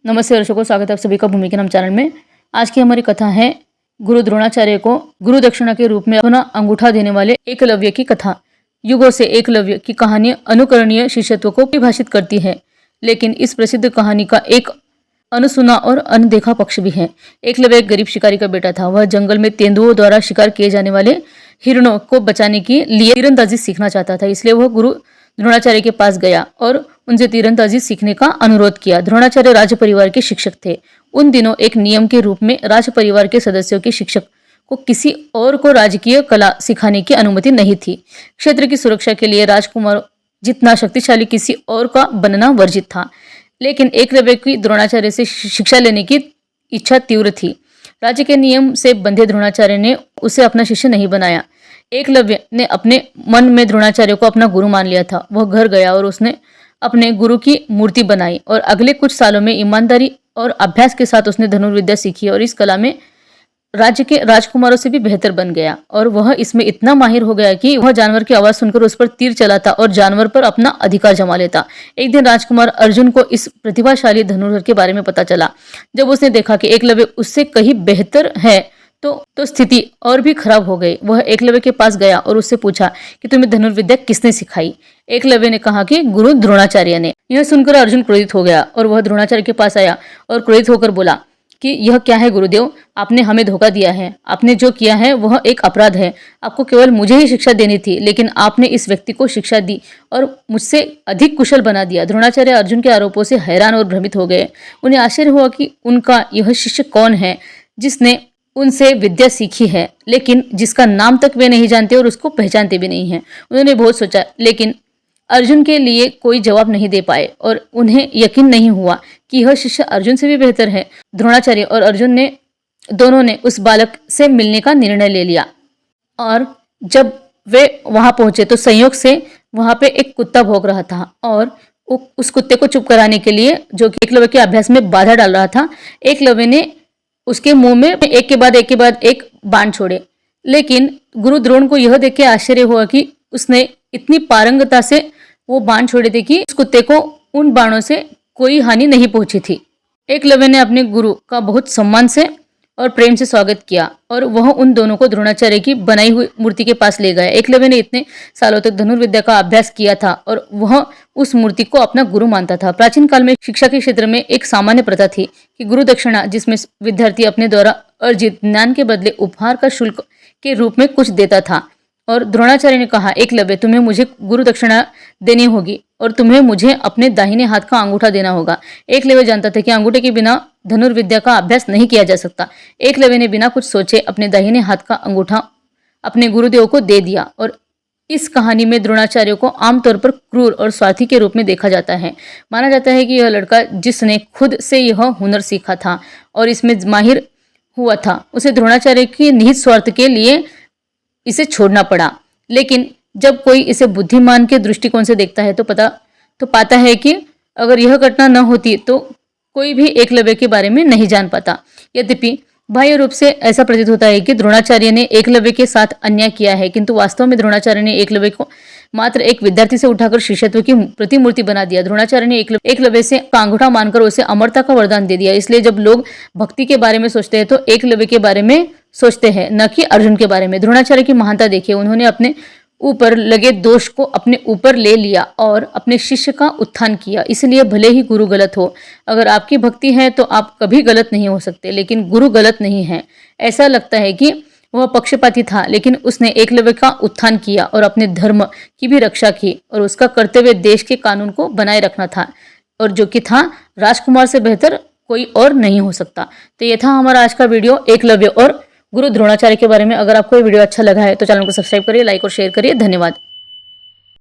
नमस्ते दर्शकों, स्वागत है आप सभी का भूमि के नाम चैनल में। आज की हमारी कथा है गुरु द्रोणाचार्य को गुरु दक्षिणा के रूप में अपना अंगूठा देने वाले एकलव्य की कथा। युगों से एकलव्य की कहानी अनुकरणीय शिष्यत्व को परिभाषित करती है, लेकिन इस प्रसिद्ध कहानी का एक अनसुना और अनदेखा पक्ष भी है। एकलव्य एक गरीब शिकारी का बेटा था। वह जंगल में तेंदुओं द्वारा शिकार किए जाने वाले हिरणों को बचाने के लिए तीरंदाजी सीखना चाहता था। इसलिए वह गुरु द्रोणाचार्य के पास गया और उनसे तीरंदाजी सीखने का अनुरोध किया। द्रोणाचार्य राज परिवार के शिक्षक थे। उन दिनों एक नियम के रूप में राज परिवार के सदस्यों के शिक्षक को किसी और को राजकीय कला सिखाने की अनुमति नहीं थी। क्षेत्र की सुरक्षा के लिए राजकुमार जितना शक्तिशाली किसी और का बनना वर्जित था। लेकिन एकलव्य की द्रोणाचार्य से शिक्षा लेने की इच्छा तीव्र थी। राज्य के नियम से बंधे द्रोणाचार्य ने उसे अपना शिष्य नहीं बनाया। एकलव्य ने अपने मन में द्रोणाचार्य को अपना गुरु मान लिया था। वह घर गया और उसने अपने गुरु की मूर्ति बनाई और अगले कुछ सालों में ईमानदारी और अभ्यास के साथ उसने धनुर्विद्या सीखी और इस कला में राज्य के राजकुमारों से भी बेहतर बन गया। और वह इसमें इतना माहिर हो गया कि वह जानवर की आवाज सुनकर उस पर तीर चलाता और जानवर पर अपना अधिकार जमा लेता। एक दिन राजकुमार अर्जुन को इस प्रतिभाशाली धनुर्धर के बारे में पता चला। जब उसने देखा कि एकलव्य उससे कहीं बेहतर है तो स्थिति और भी खराब हो गई। वह एकलव्य के पास गया और उससे पूछा कि तुम्हें धनुर्विद्या किसने सिखाई। एकलव्य ने कहा कि गुरु द्रोणाचार्य ने। यह सुनकर अर्जुन क्रोधित हो गया और वह द्रोणाचार्य के पास आया और क्रोधित होकर बोला कि यह क्या है गुरुदेव, आपने हमें धोखा दिया है। आपने जो किया है वह एक अपराध है। आपको केवल मुझे ही शिक्षा देनी थी, लेकिन आपने इस व्यक्ति को शिक्षा दी और मुझसे अधिक कुशल बना दिया। द्रोणाचार्य अर्जुन के आरोपों से हैरान और भ्रमित हो गए। उन्हें आश्चर्य हुआ कि उनका यह शिष्य कौन है जिसने उनसे विद्या सीखी है, लेकिन जिसका नाम तक वे नहीं जानते और उसको पहचानते भी नहीं हैं। उन्होंने बहुत सोचा, लेकिन अर्जुन के लिए कोई जवाब नहीं दे पाए और उन्हें यकीन नहीं हुआ कि यह शिष्य अर्जुन से भी बेहतर है। द्रोणाचार्य और अर्जुन ने दोनों ने उस बालक से मिलने का निर्णय ले लिया और जब वे वहां पहुंचे तो संयोग से वहां पे एक कुत्ता भौंक रहा था और उस कुत्ते को चुप कराने के लिए, जो कि एकलव्य के अभ्यास में बाधा डाल रहा था, एकलव्य ने उसके मुंह में एक के बाद एक बाण छोड़े। लेकिन गुरु द्रोण को यह देख के आश्चर्य हुआ कि उसने इतनी पारंगता से वो बाण छोड़े थे कि उस कुत्ते को उन बाणों से कोई हानि नहीं पहुंची थी। एकलव्य ने अपने गुरु का बहुत सम्मान से और प्रेम से स्वागत किया और वह उन दोनों को द्रोणाचार्य की बनाई हुई मूर्ति के पास ले गया। एकलव्य ने इतने सालों तक धनुर्विद्या का अभ्यास किया था और वह उस मूर्ति को अपना गुरु मानता था। प्राचीन काल में शिक्षा के क्षेत्र में एक सामान्य प्रथा थी कि गुरु दक्षिणा, जिसमें विद्यार्थी अपने द्वारा अर्जित ज्ञान के बदले उपहार का शुल्क के रूप में कुछ देता था। और द्रोणाचार्य ने कहा, एकलव्य, तुम्हें मुझे गुरु दक्षिणा देनी होगी और तुम्हें मुझे अपने दाहिने हाथ का अंगूठा देना होगा। एकलव्य जानता था कि अंगूठे के बिना धनुर्विद्या का अभ्यास नहीं किया जा सकता। एकलव्य ने बिना कुछ सोचे अपने दाहिने हाथ का अंगूठा अपने गुरुदेव को दे दिया। और इस कहानी में द्रोणाचार्य को आमतौर पर क्रूर और स्वार्थी के रूप में देखा जाता है। माना जाता है कि यह लड़का जिसने खुद से यह हुनर सीखा था और इसमें माहिर हुआ था, उसे द्रोणाचार्य की निहित स्वार्थ के लिए इसे छोड़ना पड़ा। लेकिन जब कोई इसे बुद्धिमान के दृष्टिकोण से देखता है तो पाता है कि अगर यह घटना न होती तो कोई भी एकलव्य के बारे में नहीं जान पाता। यद्यपि बाह्य रूप से ऐसा प्रतीत होता है कि द्रोणाचार्य ने एकलव्य के साथ अन्याय किया है, किंतु वास्तव में द्रोणाचार्य ने एकलव्य को मात्र एक विद्यार्थी से उठाकर शिष्यत्व की प्रतिमूर्ति बना दिया। द्रोणाचार्य ने एकलव्य से अंगूठा मानकर उसे अमरता का वरदान दे दिया। इसलिए जब लोग भक्ति के बारे में सोचते हैं तो एकलव्य के बारे में सोचते हैं, न कि अर्जुन के बारे में। द्रोणाचार्य की महानता देखिए। उन्होंने अपने ऊपर लगे दोष को अपने ऊपर ले लिया और अपने शिष्य का उत्थान किया। इसलिए भले ही गुरु गलत हो, अगर आपकी भक्ति है तो आप कभी गलत नहीं हो सकते, लेकिन गुरु गलत नहीं है। ऐसा लगता है कि वह पक्षपाती था, लेकिन उसने एकलव्य का उत्थान किया और अपने धर्म की भी रक्षा की और उसका कर्तव्य देश के कानून को बनाए रखना था, और जो कि था राजकुमार से बेहतर कोई और नहीं हो सकता। तो ये था हमारा आज का वीडियो एकलव्य और गुरु द्रोणाचार्य के बारे में। अगर आपको ये वीडियो अच्छा लगा है तो चैनल को सब्सक्राइब करिए, लाइक और शेयर करिए। धन्यवाद।